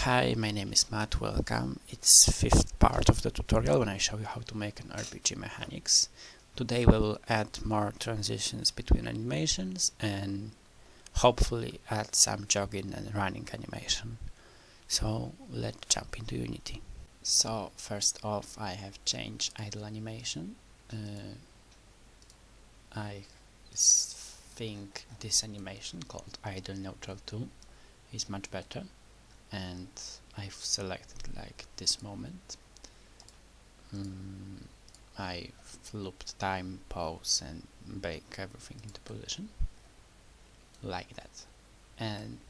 Hi, my name is Matt, welcome. It's fifth part of the tutorial when I show you how to make an RPG mechanics. Today we will add more transitions between animations and hopefully add some jogging and running animation. So let's jump into Unity. So first off, I have changed idle animation. I think this animation called idle neutral 2 is much better. And I've selected like this moment. I looped time, pause and bake everything into position like that. And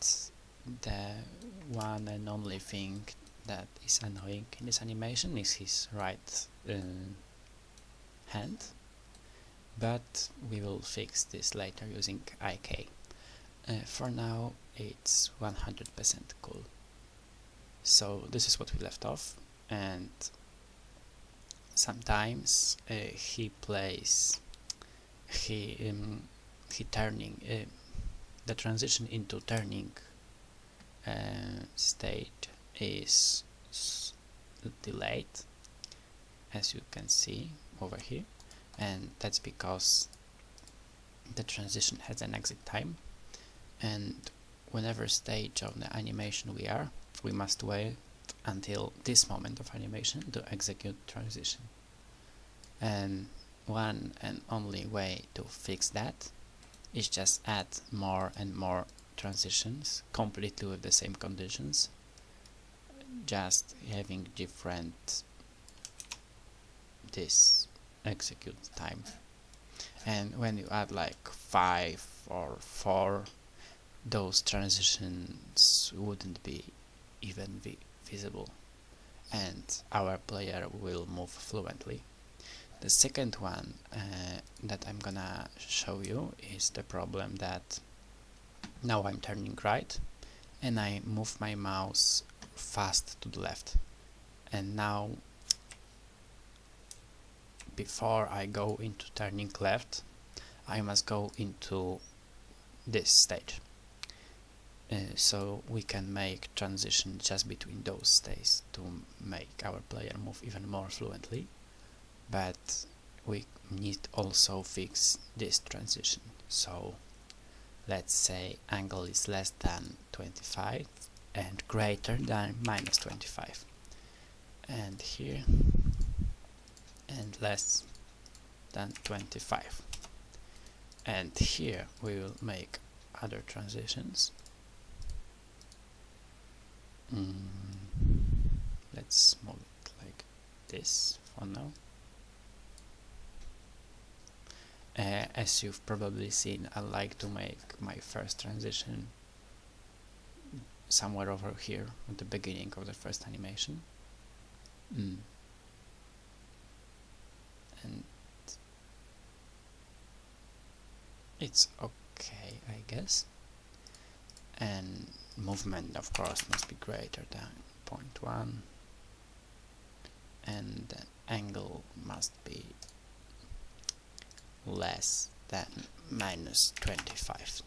the one and only thing that is annoying in this animation is his right hand, but we will fix this later using IK. For now it's 100% cool. So this is what we left off, and sometimes he turning the transition into turning state is delayed, as you can see over here, and that's because the transition has an exit time, and whenever stage of the animation we must wait until this moment of animation to execute transition. And one and only way to fix that is just add more and more transitions completely with the same conditions, just having different this execute time. And when you add like 5 or 4, those transitions wouldn't be even visible, and our player will move fluently. The second one that I'm gonna show you is the problem that now I'm turning right and I move my mouse fast to the left, and now before I go into turning left I must go into this stage. So we can make transition just between those states to make our player move even more fluently, but we need also fix this transition. So let's say angle is less than 25 and greater than minus 25, and here and less than 25, and here we will make other transitions. Let's move it like this for now. As you've probably seen, I like to make my first transition somewhere over here at the beginning of the first animation. And it's okay, I guess. And movement of course must be greater than 0.1, and the angle must be less than minus 25.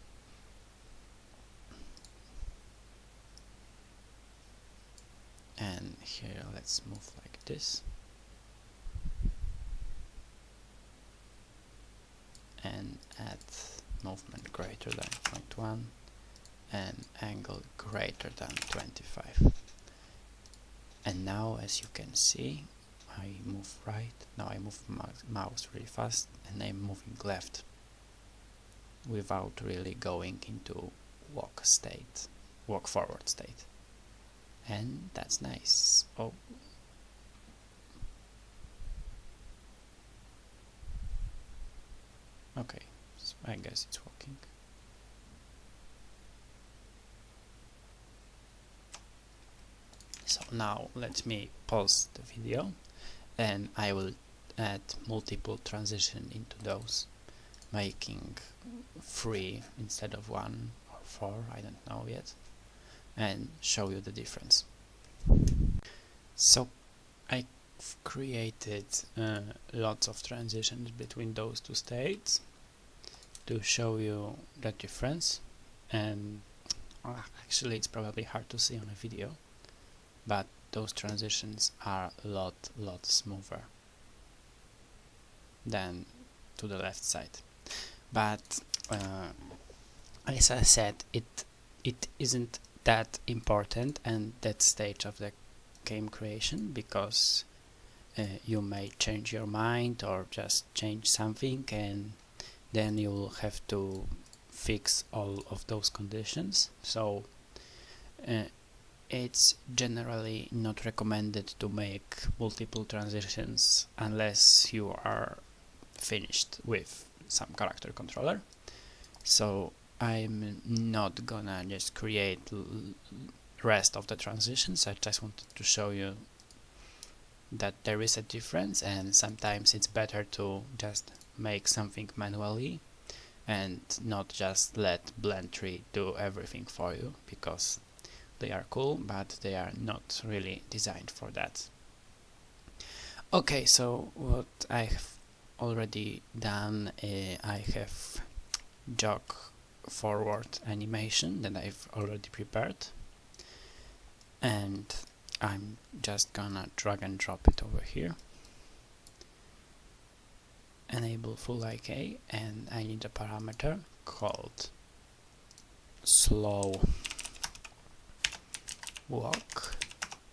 And here let's move like this, and add movement greater than 0.1 and angle greater than 25. And now as you can see, I move right, now I move mouse really fast, and I'm moving left without really going into walk forward state, and that's nice. Oh, okay, so I guess it's working. So now let me pause the video and I will add multiple transition into those, making 3 instead of 1 or 4, I don't know yet, and show you the difference. So I've created lots of transitions between those two states to show you the difference, and actually it's probably hard to see on a video, but those transitions are a lot smoother than to the left side. But as I said, it isn't that important and that stage of the game creation, because you may change your mind or just change something, and then you will have to fix all of those conditions. So it's generally not recommended to make multiple transitions unless you are finished with some character controller. So I'm not gonna just create rest of the transitions. I just wanted to show you that there is a difference, and sometimes it's better to just make something manually and not just let Blend 3 do everything for you, because they are cool, but they are not really designed for that. Okay, so what I've already done, I have jog forward animation that I've already prepared, and I'm just gonna drag and drop it over here. Enable full IK, and I need a parameter called slow walk,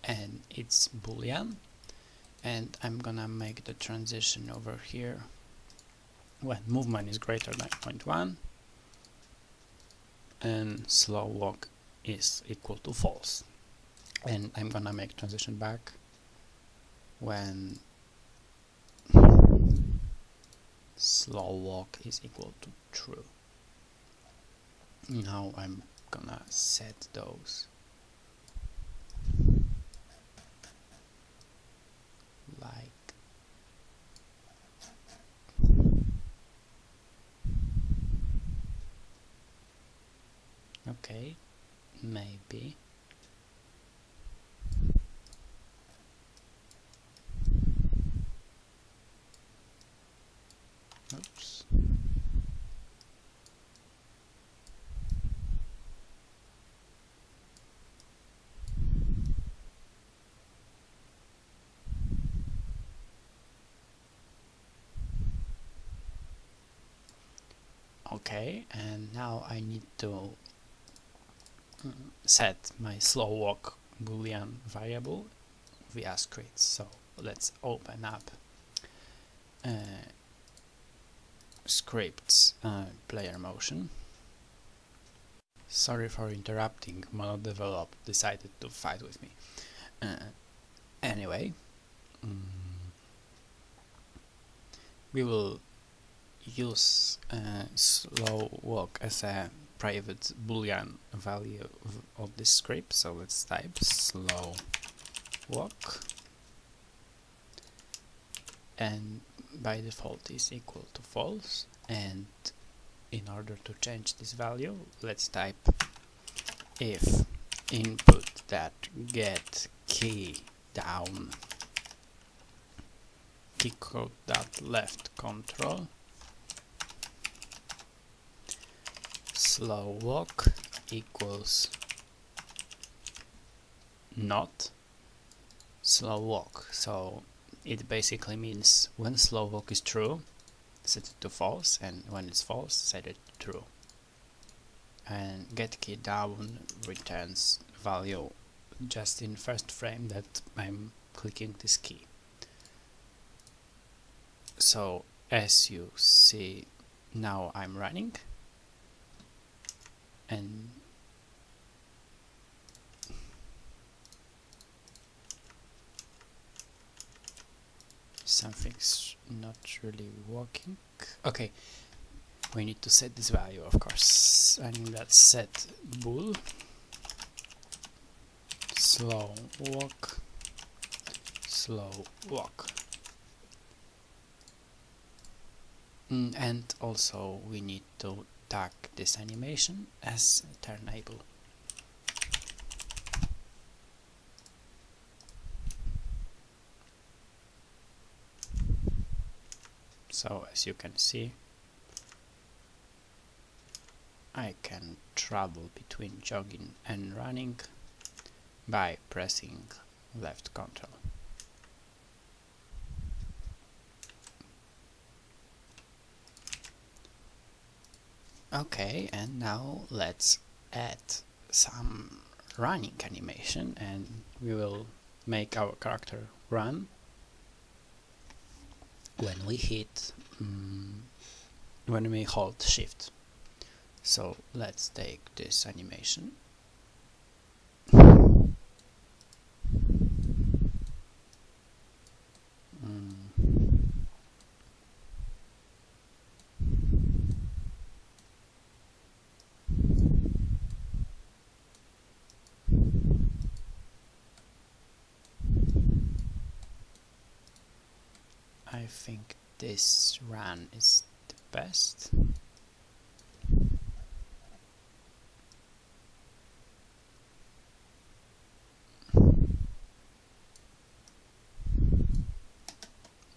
and it's boolean, and I'm gonna make the transition over here when movement is greater than 0.1 and slow walk is equal to false, and I'm gonna make transition back when slow walk is equal to true. Now I'm gonna set those like okay, maybe oops. Okay, and now I need to set my slow walk boolean variable via scripts. So let's open up scripts player motion. Sorry for interrupting, MonoDevelop decided to fight with me. Anyway, we will use slow walk as a private boolean value of this script. So let's type slow walk, and by default is equal to false, and in order to change this value, let's type if input that get key down key code dot left control slow walk equals not slow walk. So it basically means when slow walk is true, set it to false, and when it's false, set it to true. And get key down returns value just in first frame that I'm clicking this key. So as you see, now I'm running, and something's not really working. Okay, we need to set this value, of course, and let's set bool slow walk. And also we need to tag this animation as turnable. So as you can see, I can travel between jogging and running by pressing left control. Okay, and now let's add some running animation, and we will make our character run when we hit when we hold shift. So let's take this animation. I think this run is the best.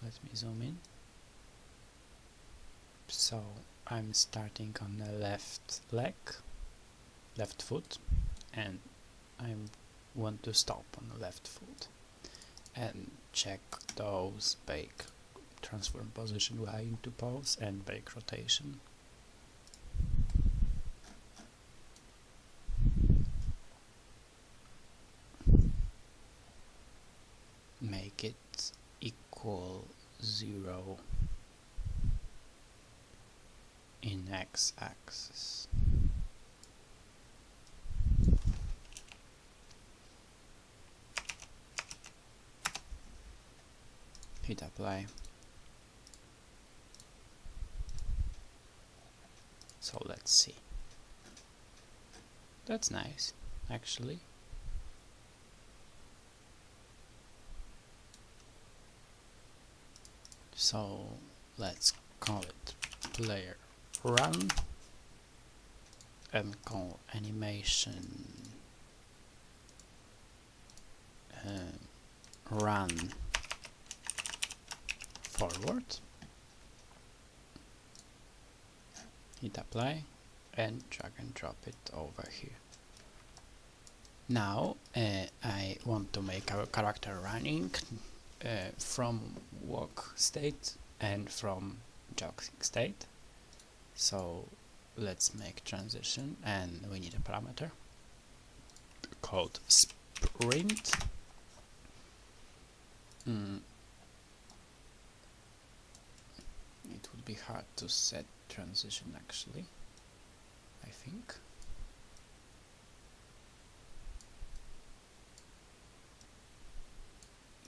Let me zoom in. So I'm starting on the left leg, left foot, and I want to stop on the left foot and check those bake transform position Y into pose and bake rotation. Make it equal 0 in x-axis. Hit apply. So let's see. That's nice, actually. So let's call it player run and call animation run forward. Hit apply and drag and drop it over here. Now I want to make our character running from walk state and from jogging state. So let's make transition, and we need a parameter called sprint. It would be hard to set transition actually, I think.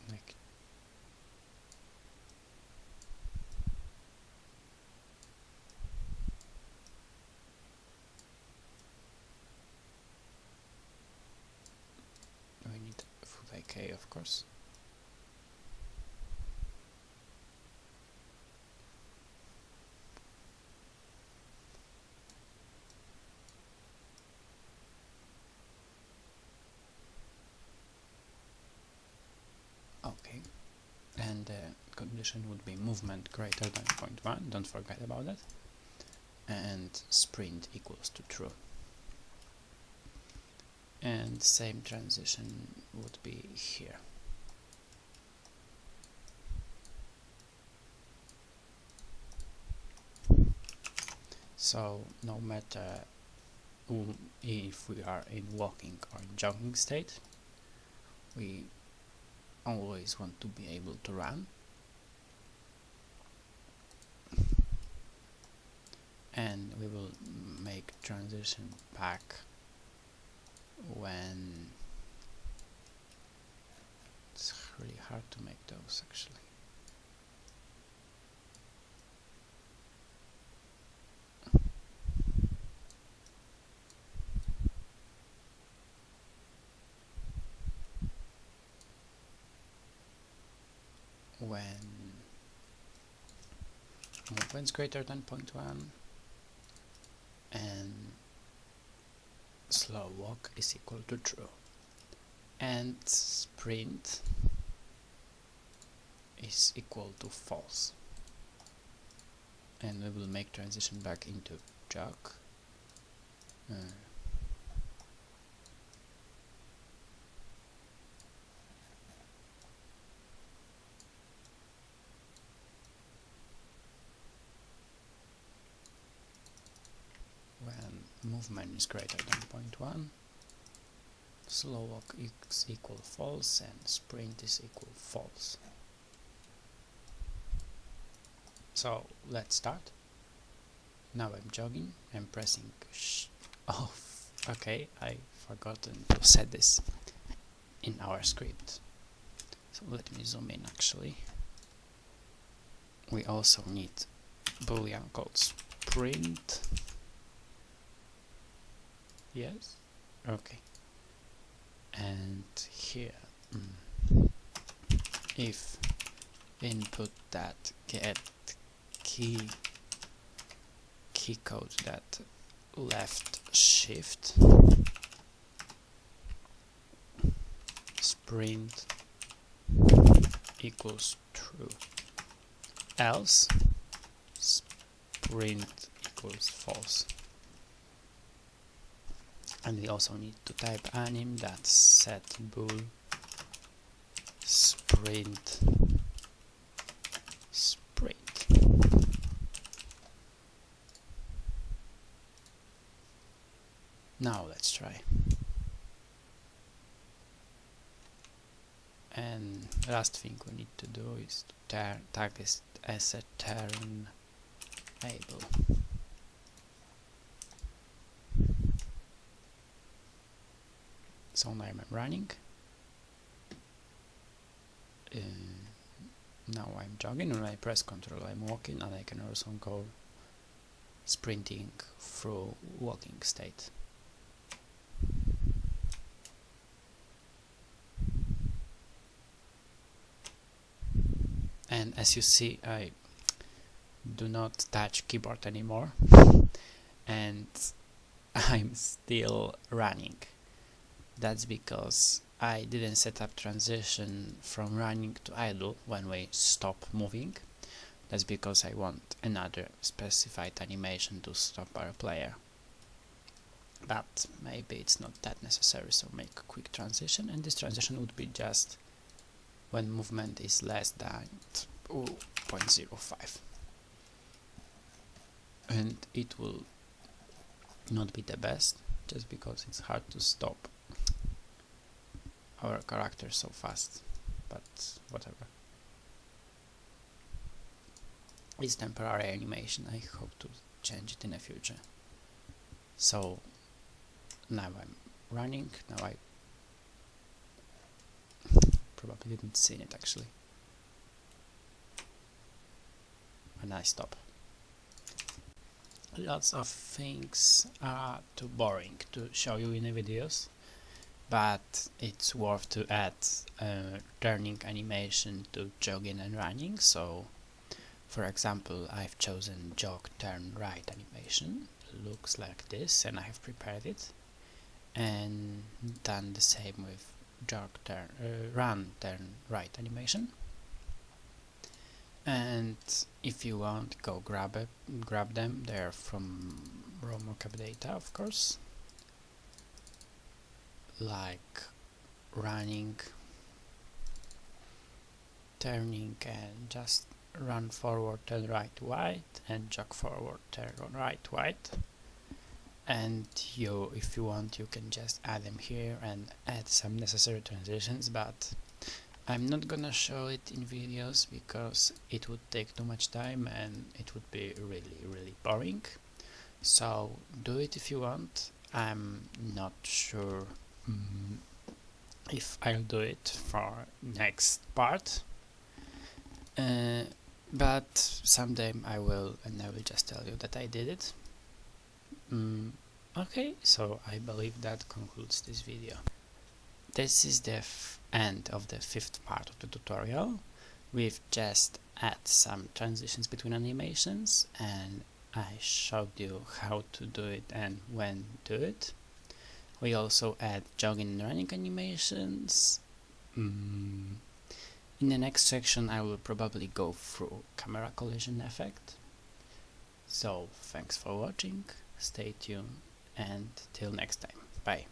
Like we need full IK, of course. Okay, and the condition would be movement greater than 0.1, don't forget about that, and sprint equals to true. And same transition would be here. So no matter if we are in walking or in jogging state, we always want to be able to run. And we will make transition back when it's really hard to make those actually. When movement's greater than 0.1 and slow walk is equal to true, and sprint is equal to false, and we will make transition back into jog. movement is greater than 0.1, slow walk is equal false, and sprint is equal false. So let's start. Now I'm jogging, I'm pressing okay, I forgotten to set this in our script. So let me zoom in actually. We also need boolean called sprint. Yes? Okay. And here, if input that get key code that left shift sprint equals true, else sprint equals false. And we also need to type anim that set bool sprint. Now let's try. And last thing we need to do is to tag it as a turn able. So now I'm running. Now I'm jogging. When I press Ctrl, I'm walking, and I can also go sprinting through walking state. And as you see, I do not touch keyboard anymore, and I'm still running. That's because I didn't set up transition from running to idle when we stop moving. That's because I want another specified animation to stop our player. But maybe it's not that necessary, so make a quick transition, and this transition would be just when movement is less than 0.05. And it will not be the best, just because it's hard to stop our character so fast, but whatever. It's temporary animation, I hope to change it in the future. So now I'm running, now I probably didn't see it actually. And I stop. Lots of things are too boring to show you in the videos, but it's worth to add turning animation to jogging and running. So for example, I've chosen jog turn right animation, looks like this, and I have prepared it, and done the same with jog turn run turn right animation. And if you want, go grab them, they're from raw mockup data, of course, like running, turning, and just run forward, turn right, wide, and jog forward, turn right, wide. And if you want, you can just add them here and add some necessary transitions, but I'm not gonna show it in videos because it would take too much time and it would be really boring. So do it if you want. I'm not sure if I'll do it for next part, but someday I will, and I will just tell you that I did it. Okay, so I believe that concludes this video. This is the end of the 5th part of the tutorial. We've just add some transitions between animations, and I showed you how to do it and when to do it. We also add jogging and running animations. In the next section I will probably go through camera collision effect. So thanks for watching, stay tuned, and till next time, bye.